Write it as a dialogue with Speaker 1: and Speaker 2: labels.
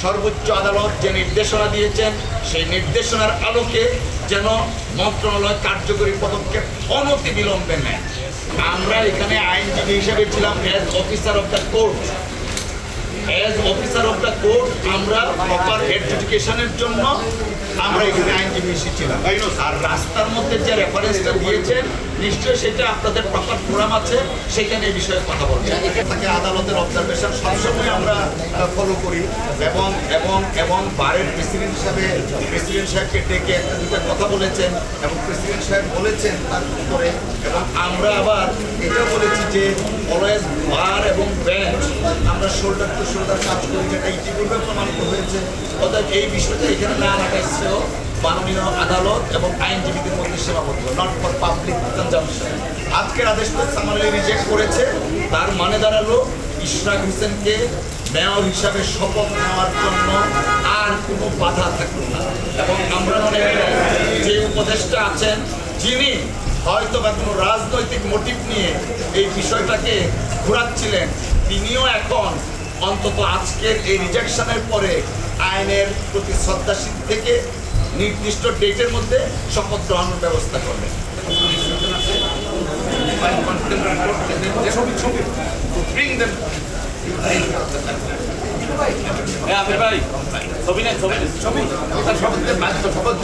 Speaker 1: সর্বোচ্চ আদালত যে নির্দেশনা দিয়েছেন সেই নির্দেশনার আলোকে যেন মন্ত্রণালয় কার্যকরী পদক্ষেপ অনতি বিলম্বে নেয়। আমরা এখানে আইনজীবী হিসেবে ছিলাম as officer of the court. আমরা প্রপার এডুকেশনের জন্য আমরা এখানে আইনজীবী এসেছিলাম। আর রাস্তার মধ্যে যে রেফারেন্সটা দিয়েছেন নিশ্চয়ই সেটা আপনাদের প্রপার ফোরাম আছে, সেখানে এই বিষয়ে কথা বলবেন। তাকে আদালতের অবজারভেশন সবসময় আমরা ফলো করি এবং এবং এবং বারের প্রেসিডেন্ট সাহেবকে ডেকে একটা দুটা কথা বলেছেন এবং প্রেসিডেন্ট সাহেব বলেছেন তার উত্তরে, এবং আমরা আবার এটা বলেছি যে অলওয়েজ বার এবং বেঞ্চ আমরা শোল্ডার টু শোল্ডার কাজ করি, যেটা ইতিপূর্বে প্রমাণিত হয়েছে। অর্থাৎ এই বিষয়টা এখানে না রাখা এসেছিল মাননীয় আদালত এবং আইনজীবীদের মধ্যে সীমাবদ্ধ, নট ফর পাবলিক কনজাম্পশন। আজকের আদেশটা সামারলি রিজেক্ট করেছে, তার মানে দাঁড়ালো ইশরাক হোসেনকে মেয়র হিসাবে শপথ নেওয়ার জন্য আর কোনো বাধা থাকলো না। এবং আমরা মনে করি যে উপদেষ্টা আছেন যিনি হয়তো বা কোনো রাজনৈতিক মোটিভ নিয়ে এই বিষয়টাকে ঘোরাচ্ছিলেন, তিনিও এখন অন্তত আজকের এই রিজেকশনের পরে আইনের প্রতি শ্রদ্ধাশীল থেকে নির্দিষ্ট ডেটের মধ্যে শপথ গ্রহণের ব্যবস্থা করবেন। শপথ